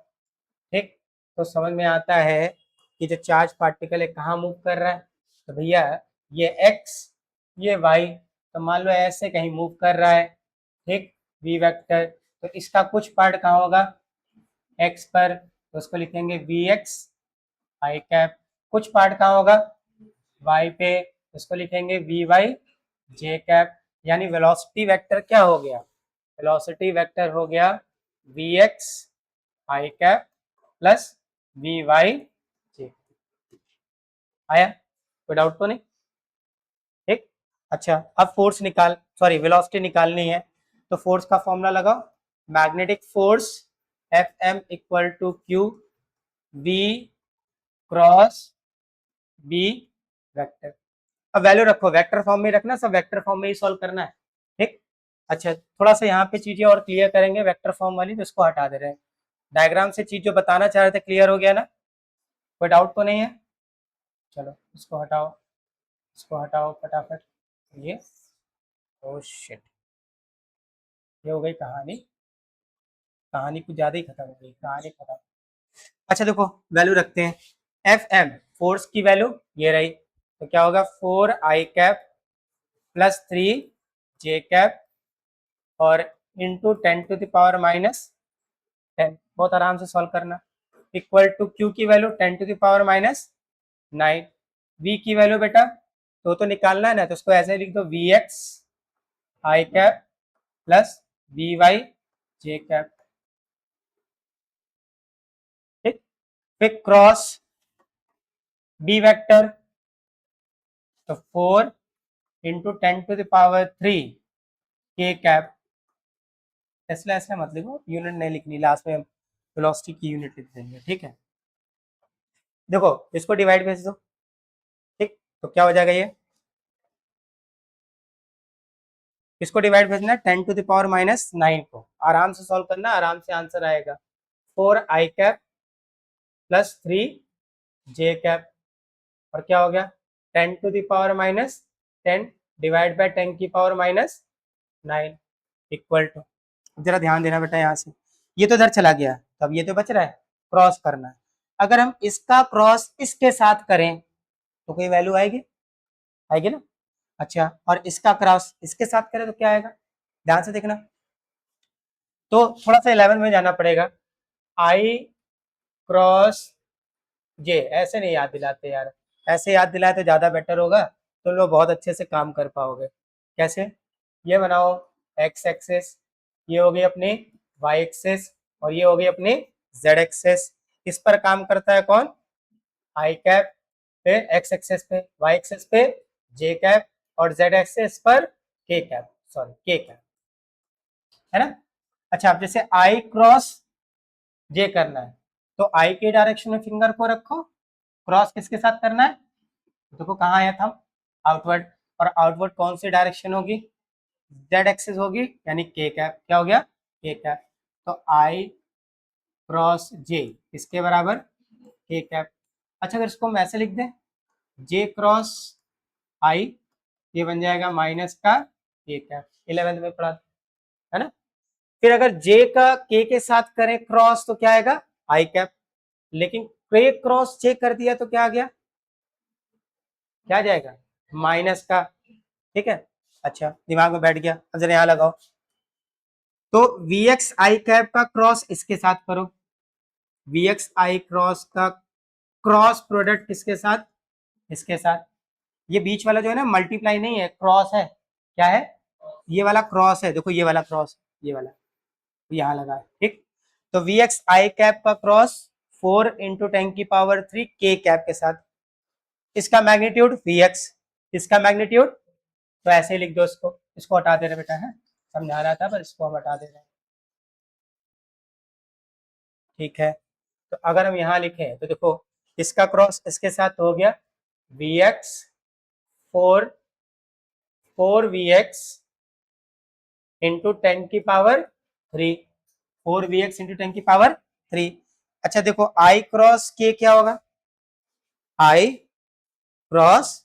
ठीक। तो समझ में आता है कि जो चार्ज पार्टिकल है कहाँ मूव कर रहा है, तो भैया ये एक्स, ये वाई, तो मान लो ऐसे कहीं मूव कर रहा है, ठीक, वी वेक्टर, तो इसका कुछ पार्ट कहाँ होगा, एक्स पर, तो उसको लिखेंगे वी एक्स आई कैप, कुछ पार्ट कहाँ होगा, वाई पे, इसको लिखेंगे वी वाई जे कैप, यानी वेलोसिटी वेक्टर क्या हो गया, वेलोसिटी वेक्टर हो गया V X I cap plus V Y J. आया, कोई डाउट तो नहीं, ठीक। अच्छा, अब फोर्स निकाल, सॉरी वेलोसिटी निकालनी है, तो फोर्स का फॉर्मूला लगाओ, magnetic force F M equal to Q V cross B vector. अब वैल्यू रखो, वेक्टर फॉर्म में रखना, सब वेक्टर फॉर्म में ही सॉल्व करना है, ठीक। अच्छा, थोड़ा सा यहाँ पे चीजें और क्लियर करेंगे वेक्टर फॉर्म वाली, तो इसको हटा दे रहे हैं, डायग्राम से चीज जो बताना चाह रहे थे क्लियर हो गया ना, कोई डाउट तो नहीं है, चलो इसको हटाओ, इसको हटाओ फटाफट, ये ओ शिट, ये हो गई कहानी, कहानी कुछ ज्यादा ही खत्म हो गई, कहानी खत्म। अच्छा देखो, वैल्यू रखते हैं, एफ एम फोर्स की वैल्यू ये रही, तो क्या होगा 4 i cap plus 3 j cap और इंटू 10⁻⁻10, बहुत आराम से सॉल्व करना, इक्वल टू क्यू की वैल्यू 10⁻⁹ वी की वैल्यू बेटा तो निकालना है ना, तो उसको ऐसे लिख दो V X I cap plus V Y J cap, ठीक। फिर क्रॉस बी वेक्टर, तो 4 × 10⁻³ के कैप, ऐसा ऐसा मत लिखो, यूनिट नहीं लिखनी, लास्ट में वेलोसिटी की यूनिट लिख देंगे, ठीक है। देखो इसको डिवाइड भेज दो, ठीक, तो क्या हो जाएगा, ये इसको डिवाइड भेजना 10⁻⁹ को, आराम से सॉल्व करना, आराम से आंसर आएगा 4 i cap plus 3 j cap, और क्या हो गया 10⁻⁻10 डिवाइड बाय 10⁻⁹ इक्वल टू, जरा ध्यान देना बेटा, यहाँ से ये तो इधर चला गया, तो अब ये तो बच रहा है, क्रॉस करना है, अगर हम इसका क्रॉस इसके साथ करें तो कोई वैल्यू आएगी, आएगी ना। अच्छा, और इसका क्रॉस इसके साथ करें तो क्या आएगा, ध्यान से देखना, तो थोड़ा सा 11 में जाना पड़ेगा, आई क्रॉस जे, ऐसे नहीं याद दिलाते यार, ऐसे याद दिलाए तो ज्यादा बेटर होगा, तो लोग बहुत अच्छे से काम कर पाओगे। कैसे, ये बनाओ एक्स एक्सेस, ये हो गई अपनी वाई एक्सेस, और ये हो गई अपनी जेड एक्सेस, इस पर काम करता है कौन, आई कैप पे एक्स एक्सेस पे, वाई एक्सेस पे जे कैप, और जेड एक्सेस पर के कैप, सॉरी के कैप, है ना। अच्छा, अब जैसे आई क्रॉस जे करना है, तो आई के डायरेक्शन में फिंगर को रखो, क्रॉस किसके साथ करना है, देखो कहाँ आया था, आउटवर्ड, और आउटवर्ड कौन सी डायरेक्शन होगी, जेड एक्सिस होगी, यानी के कैप, क्या हो गया के कैप, तो आई क्रॉस जे इसके बराबर के कैप। अच्छा, अगर इसको हम ऐसे लिख दें, जे क्रॉस आई, ये बन जाएगा माइनस का के कैप, 11th में पढ़ा, है ना। फिर अगर जे का के साथ करें क्रॉस तो क्या आएगा आई कैप, लेकिन के क्रॉस जे कर दिया तो क्या आ गया, क्या आ जाएगा माइनस का, ठीक है। अच्छा, दिमाग में बैठ गया, अब जरा यहाँ लगाओ, तो वी एक्स आई कैप का क्रॉस इसके साथ करो, वी एक्स आई क्रॉस का क्रॉस प्रोडक्ट किसके साथ, इसके साथ, ये बीच वाला जो है ना मल्टीप्लाई नहीं है, क्रॉस है, क्या है, ये वाला क्रॉस है, देखो ये वाला क्रॉस, ये वाला यहाँ लगा है, ठीक। तो वी एक्स आई कैप का क्रॉस 4 × 10⁻³ के कैप के साथ, इसका मैग्नीट्यूड वी एक्स, इसका मैग्नीट्यूड, तो ऐसे ही लिख दो इसको, इसको हटा दे रहे बेटा, है समझा रहा था पर इसको हम हटा दे रहे हैं, ठीक है, तो अगर हम यहाँ लिखें तो देखो इसका क्रॉस इसके साथ हो गया V X, four V X into 10⁻3, 4vx into 10⁻3। अच्छा देखो आई क्रॉस के क्या होगा, आई क्रॉस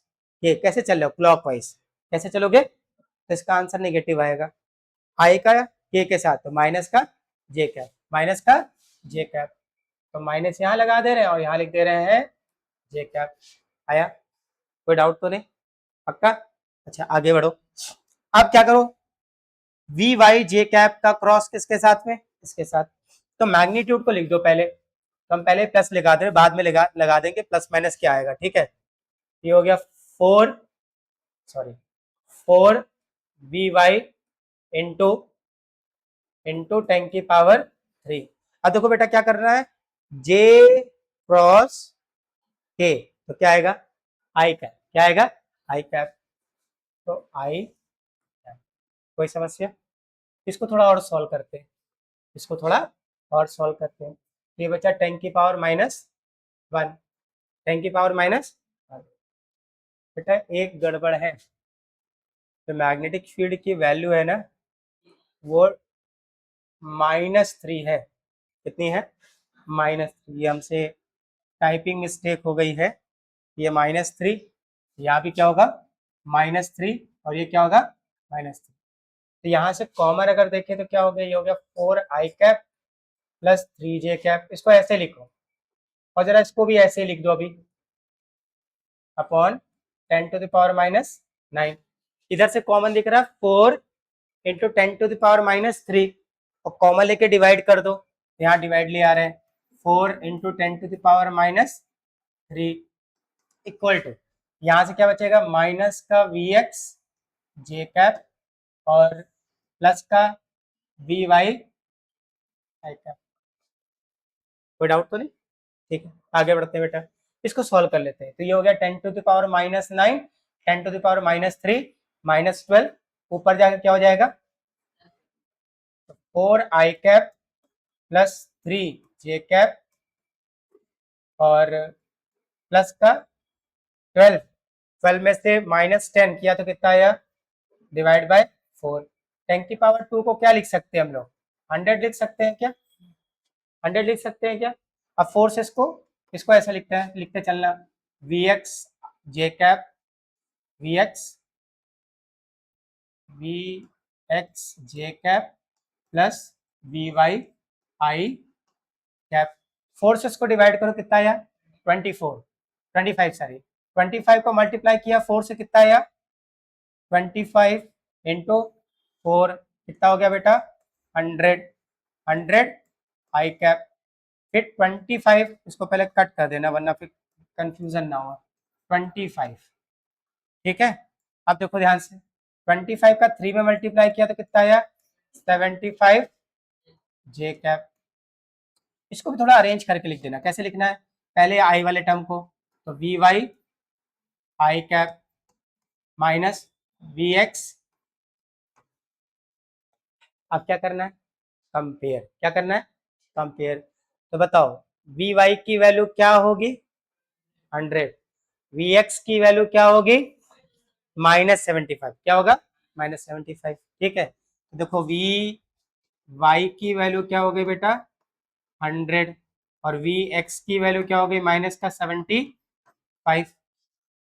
के कैसे चल रहे हो क्लॉकवाइज, कैसे चलोगे, तो इसका आंसर नेगेटिव आएगा, आई का के साथ तो माइनस का जे कैप, माइनस का जे कैप, तो माइनस यहाँ लगा दे रहे हैं और यहाँ लिख दे रहे हैं जे कैप। आया, कोई डाउट तो नहीं, पक्का। अच्छा आगे बढ़ो, अब क्या करो, वी वाई जे कैप का क्रॉस किसके साथ में, इसके साथ, तो मैग्नीट्यूड को लिख दो पहले, तो हम पहले प्लस लगा दे, बाद में लगा देंगे प्लस माइनस क्या आएगा, ठीक है। ये हो गया 4 वी वाई इंटू 10⁻3। अब देखो बेटा क्या करना है, जे क्रॉस के, तो क्या आएगा, आई कैप, क्या आएगा, आई कैप, तो आई कैप। कोई समस्या, इसको थोड़ा और सॉल्व करते हैं, इसको थोड़ा और सॉल्व करते हैं, ये बचा 10⁻⁻1, 10⁻⁻1। बेटा एक गड़बड़ है, तो मैग्नेटिक फील्ड की वैल्यू है ना वो -3 है, कितनी है, -3, ये हमसे टाइपिंग मिस्टेक हो गई है, ये -3, यहाँ भी क्या होगा -3 और ये क्या होगा -3, तो यहाँ से कॉमन अगर देखें तो क्या हो गया, ये हो गया 4i cap plus 3j cap, इसको ऐसे लिखो और जरा इसको भी ऐसे लिख दो अभी, अपॉन 10⁻⁻9, इधर से कॉमन दिख रहा है 4 इंटू 10⁻⁻3 और कॉमन लेके डिवाइड कर दो, यहाँ डिवाइड ले आ रहे हैं 4 इंटू 10⁻⁻3 इक्वल टू, यहाँ से क्या बचेगा माइनस का वी एक्स जे कैप और प्लस का वी वाई आई कैप। कोई डाउट तो नहीं, ठीक है आगे बढ़ते हैं बेटा, इसको सॉल्व कर लेते हैं, तो ये हो गया 10⁻⁻9, 10⁻⁻3 -12, ऊपर जाकर क्या हो जाएगा 4i cap plus 3j cap और प्लस का 12 में से -10 किया तो कितना आया, डिवाइड बाय 4, 10⁻2 को क्या लिख सकते हैं हम लोग, 100 लिख सकते हैं क्या, 100 लिख सकते हैं क्या। अब 4 से इसको ऐसा लिखते चलना, V X J cap, V X J cap plus V Y I cap, 4 से इसको डिवाइड करो कितना आया 25 को मल्टीप्लाई किया 4 से कितना आया 25 इंटू 4 कितना हो गया बेटा 100 आई कैप, फिर 25, इसको पहले कट कर देना वरना फिर कंफ्यूजन ना हो, 25, ठीक है। अब देखो ध्यान से 25 का 3 में मल्टीप्लाई किया तो कितना आया 75 जे कैप, इसको भी थोड़ा अरेंज करके लिख देना, कैसे लिखना है, पहले आई वाले टर्म को, तो V Y I cap minus V X, अब क्या करना है कंपेयर, क्या करना है कंपेयर, तो बताओ वी वाई की वैल्यू क्या होगी 100, वी एक्स की वैल्यू क्या होगी -75, क्या होगा -75, ठीक है। तो देखो वी वाई की वैल्यू क्या हो गई बेटा 100 और वी एक्स की वैल्यू क्या हो गई -75।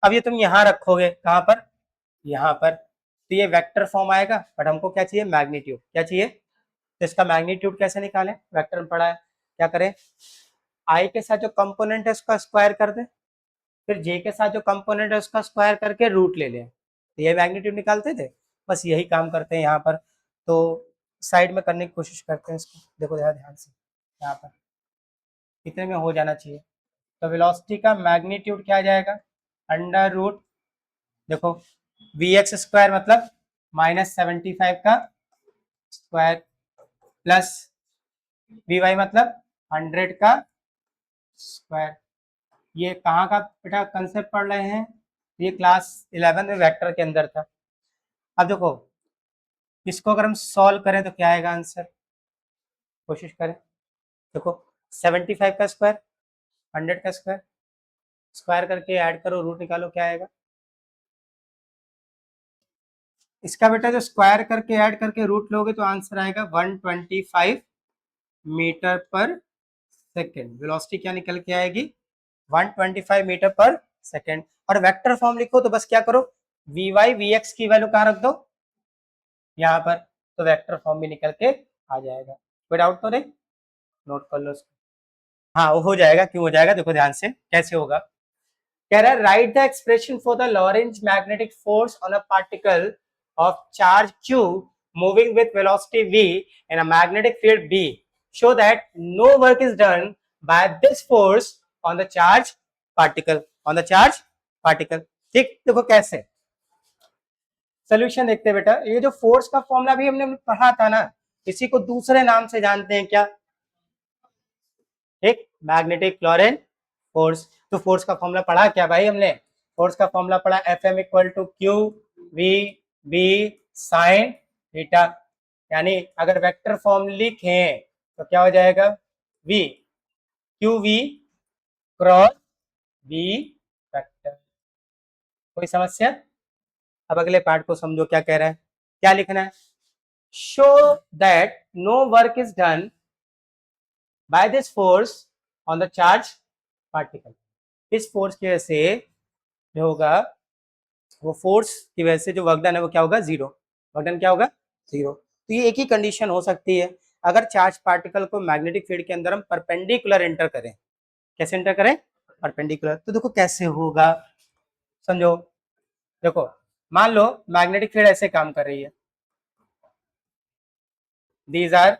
अब ये तुम यहाँ रखोगे कहाँ पर, यहाँ पर, तो ये वेक्टर फॉर्म आएगा, बट हमको क्या चाहिए मैग्नीट्यूड, क्या चाहिए, तो इसका मैग्नीट्यूड कैसे निकालें, वेक्टर में पढ़ा है, क्या करें, आई के साथ जो कंपोनेंट है उसका स्क्वायर कर दे, फिर जे के साथ जो कंपोनेंट है उसका स्क्वायर करके रूट ले लें, तो ये मैग्नीट्यूड निकालते थे, बस यही काम करते हैं यहाँ पर, तो साइड में करने की कोशिश करते हैं इसको, देखो ध्यान से यहाँ पर इतने में हो जाना चाहिए, तो वेलोसिटी का मैग्नीट्यूड क्या आ जाएगा अंडर रूट, देखो वी एक्स स्क्वायर मतलब -75 का स्क्वायर प्लस वी वाई मतलब 100 का स्क्वायर, ये कहाँ का बेटा कंसेप्ट पढ़ रहे हैं, ये क्लास 11 में वेक्टर के अंदर था। अब देखो इसको अगर हम सॉल्व करें तो क्या आएगा आंसर, कोशिश करें, देखो 75 का स्क्वायर, 100 का स्क्वायर, स्क्वायर करके ऐड करो, रूट निकालो, क्या आएगा इसका बेटा? जो स्क्वायर करके ऐड करके रूट लोगे तो आंसर आएगा 125 मीटर पर सेकेंड। वेलोसिटी क्या निकल के आएगी? 125 मीटर पर सेकेंड। और वेक्टर फॉर्म लिखो तो बस क्या करो, वी वाई वी एक्स की वैल्यू कहाँ रख दो? यहाँ पर। तो वेक्टर फॉर्म भी निकल के आ जाएगा। कोई डाउट तो नहीं? नोट कर लो इसको। हाँ वो हो जाएगा। क्यों हो जाएगा? देखो ध्यान से कैसे होगा। कह रहा है write the expression for the Lorentz magnetic force on a particle of charge q moving with velocity v in a magnetic field b, show that no work is done by this force on the charge particle, on the charge particle। ठीक, देखो कैसे solution देखते हैं बेटा। ये जो force का formula भी हमने पढ़ा था ना, इसी को दूसरे नाम से जानते हैं क्या? एक मैग्नेटिक लॉरेंज फोर्स। तो फोर्स का फॉर्मूला पढ़ा क्या भाई हमने? फोर्स का फॉर्मूला पढ़ा Fm equal to Q V B sine theta. यानी अगर वेक्टर फॉर्म लिखें तो क्या हो जाएगा? v Q V cross v vector. कोई समस्या? अब अगले पार्ट को समझो क्या कह रहा है, क्या लिखना है? Show that no work is done by this force on the charge particle. इस फोर्स की वजह से जो होगा, वो फोर्स की वजह से जो वर्क डन है वो क्या होगा? जीरो। वर्क डन क्या होगा? जीरो। तो ये एक ही कंडीशन हो सकती है अगर चार्ज पार्टिकल को मैग्नेटिक फील्ड के अंदर हम परपेंडिकुलर एंटर करें। कैसे एंटर करें? परपेंडिकुलर। तो देखो कैसे होगा, समझो। देखो मान लो मैग्नेटिक फील्ड ऐसे काम कर रही है, these are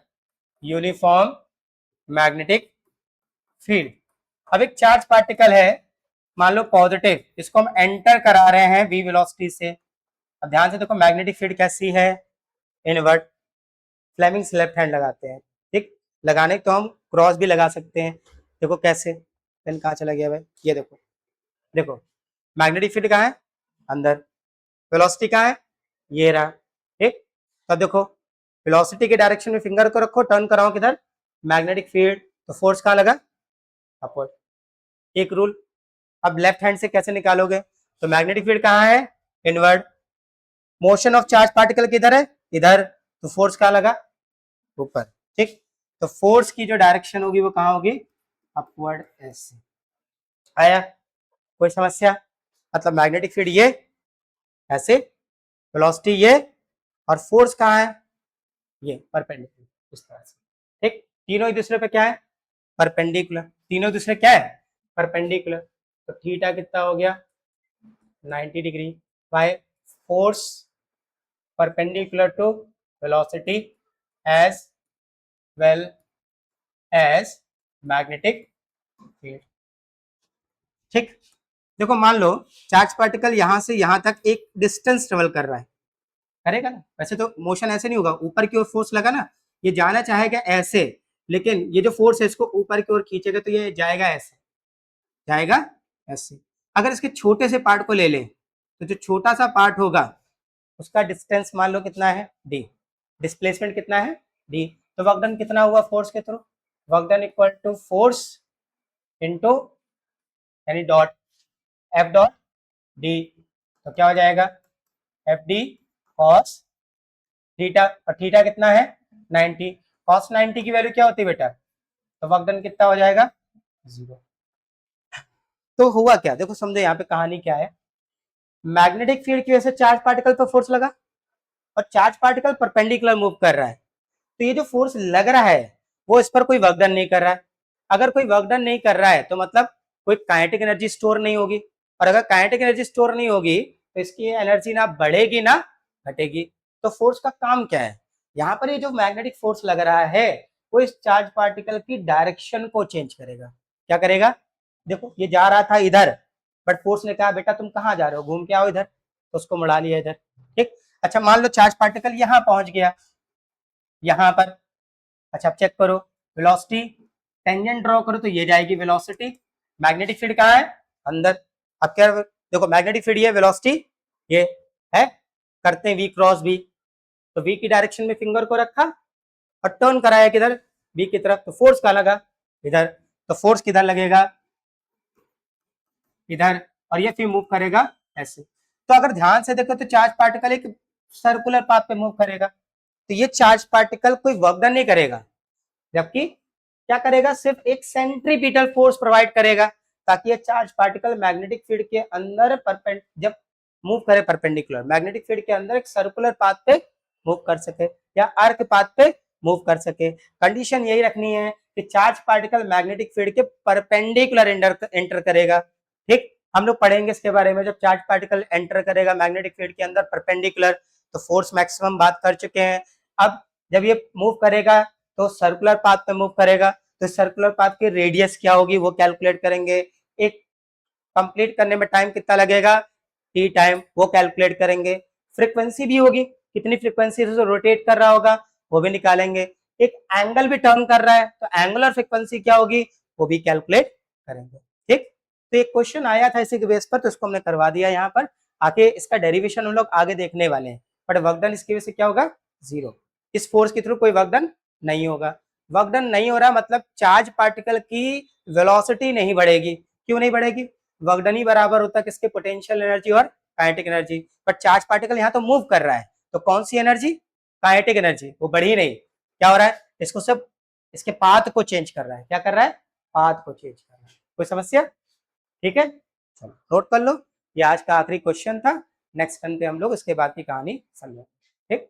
uniform magnetic field. अब एक चार्ज पार्टिकल है मान लो पॉजिटिव, इसको हम एंटर करा रहे हैं v वेलोसिटी से। अब ध्यान से देखो मैग्नेटिक फील्ड कैसी है? इनवर्ट। फ्लेमिंग्स लेफ्ट हैंड लगाते हैं, ठीक। लगाने तो हम क्रॉस भी लगा सकते हैं। देखो कैसे, पेन कहाँ चला गया भाई? ये देखो, देखो मैग्नेटिक फील्ड कहाँ है? अंदर। वेलोसिटी कहाँ है? ये रहा, ठीक। तब देखो वेलोसिटी के डायरेक्शन में फिंगर को रखो, टर्न कराओ किधर? Magnetic field. तो फोर्स कहाँ लगा? अपवर्ड। एक रूल। अब लेफ्ट हैंड से कैसे निकालोगे? तो मैग्नेटिक फील्ड कहाँ है? Inward. Motion of charge particle किधर है? इधर। तो फोर्स कहाँ लगा? ऊपर, ठीक। तो फोर्स की जो डायरेक्शन होगी वो कहाँ होगी? अपवर्ड। ऐसे आया? कोई समस्या? मतलब मैग्नेटिक फील्ड ये ऐसे, वेलोसिटी ये, और फोर्स कहाँ है? ये परपेंडिकुलर, इस तरह से, ठीक। तीनों एक दूसरे पे क्या है? परपेंडिकुलर। तीनों दूसरे क्या है? परपेंडिकुलर। तो थीटा कितना हो गया? 90 degree by force perpendicular to velocity as well as magnetic field, ठीक। देखो मान लो चार्ज पार्टिकल यहां से यहां तक एक डिस्टेंस ट्रेवल कर रहा है, करेगा ना? वैसे तो मोशन ऐसे नहीं होगा, ऊपर की ओर फोर्स लगा ना, ये जाना चाहेगा ऐसे, लेकिन ये जो फोर्स है इसको ऊपर की ओर खींचेगा तो ये जाएगा ऐसे, जाएगा ऐसे। अगर इसके छोटे से पार्ट को ले ले तो जो छोटा सा पार्ट होगा उसका डिस्टेंस मान लो कितना है? d। डिस्प्लेसमेंट कितना है? d। तो वर्क डन कितना हुआ फोर्स के through? Work done equal to force into यानी डॉट एफ डॉट डी। तो क्या हो जाएगा? F D cos theta. और थीटा कितना है? 90। कॉस 90 की वैल्यू क्या होती है बेटा? तो वर्क डन कितना हो जाएगा? जीरो। तो हुआ क्या? देखो समझो यहाँ पे कहानी क्या है। मैग्नेटिक फील्ड की वजह से चार्ज पार्टिकल पर फोर्स लगा और चार्ज पार्टिकल परपेंडिकुलर मूव कर रहा है। तो ये जो फोर्स लग रहा है वो इस पर कोई वर्क डन नहीं कर रहा है। अगर कोई वर्क डन नहीं कर रहा है तो मतलब कोई काइनेटिक एनर्जी स्टोर नहीं होगी, और अगर काइनेटिक एनर्जी स्टोर नहीं होगी तो इसकी एनर्जी ना बढ़ेगी ना घटेगी। तो फोर्स का काम क्या है? यहाँ पर ये जो मैग्नेटिक फोर्स लग रहा है वो इस चार्ज पार्टिकल की डायरेक्शन को चेंज करेगा। क्या करेगा? देखो ये जा रहा था इधर, बट फोर्स ने कहा बेटा तुम कहाँ जा रहे हो, घूम के आओ इधर, तो उसको मुड़ा लिया इधर, ठीक। अच्छा मान लो चार्ज पार्टिकल यहाँ पहुंच गया, यहाँ पर। अच्छा अब चेक करो वेलोसिटी, टेंजेंट ड्रॉ करो तो ये जाएगी वेलोसिटी। मैग्नेटिक फील्ड कहाँ है? अंदर। अब क्या देखो मैग्नेटिक फील्ड ये, वेलोसिटी ये है। करते हैं वी क्रॉस बी, तो वी की डायरेक्शन में फिंगर को रखा और टर्न कराया किधर? बी की तरफ। तो फोर्स का लगा इधर, तो फोर्स किधर लगेगा, इधर, और ये फिर मूव करेगा ऐसे। तो अगर ध्यान से देखो तो चार्ज पार्टिकल एक सर्कुलर पाथ पे मूव करेगा, तो ये चार्ज पार्टिकल कोई वर्क डन नहीं करेगा, जबकि क्या करेगा, सिर्फ एक सेंट्रीपिटल फोर्स प्रोवाइड करेगा, ताकि ये चार्ज पार्टिकल मैग्नेटिक फील्ड के अंदर जब मूव करे परपेंडिकुलर, मैग्नेटिक फील्ड के अंदर एक सर्कुलर पाथ पे मूव कर सके या आर्क पाथ पे मूव कर सके। कंडीशन यही रखनी है कि चार्ज पार्टिकल मैग्नेटिक फील्ड के परपेंडिकुलर एंटर करेगा। ठीक, हम लोग पढ़ेंगे इसके बारे में, जब चार्ज पार्टिकल एंटर करेगा मैग्नेटिक फील्ड के अंदर परपेंडिकुलर, तो फोर्स मैक्सिमम बात कर चुके हैं। अब जब ये मूव करेगा तो सर्कुलर पाथ पे मूव करेगा, तो सर्कुलर पाथ की रेडियस क्या होगी वो कैलकुलेट करेंगे, एक कंप्लीट करने में टाइम कितना लगेगा, टी टाइम, वो कैलकुलेट करेंगे। फ्रीक्वेंसी भी होगी, कितनी फ्रीक्वेंसी से रोटेट कर रहा होगा वो भी निकालेंगे। एक एंगल भी टर्न कर रहा है, तो एंगुलर फ्रीक्वेंसी क्या होगी वो भी कैलकुलेट करेंगे। ठीक, तो एक क्वेश्चन आया था इसी के बेस पर, तो इसको हमने करवा दिया यहाँ पर। आगे इसका डेरिवेशन हम लोग आगे देखने वाले हैं, बट वर्क डन इसकी वजह से क्या होगा, जीरो। इस फोर्स के थ्रू कोई वर्क डन नहीं होगा। वर्क डन नहीं हो रहा मतलब चार्ज पार्टिकल की वेलोसिटी नहीं बढ़ेगी। क्यों नहीं बढ़ेगी, वर्क डन ही बराबर होता है किसके, पोटेंशियल एनर्जी और kinetic energy, but charge particle यहाँ तो मूव कर रहा है, तो कौन सी एनर्जी, काइनेटिक एनर्जी, वो बढ़ी नहीं। क्या हो रहा है, इसको सब इसके पाथ को चेंज कर रहा है, क्या कर रहा है, पाथ को चेंज कर रहा है। कोई समस्या, ठीक है, चलो नोट कर लो, ये आज का आखिरी क्वेश्चन था। नेक्स्ट टर्न पे हम लोग इसके बाद की कहानी समझेंगे। ठीक।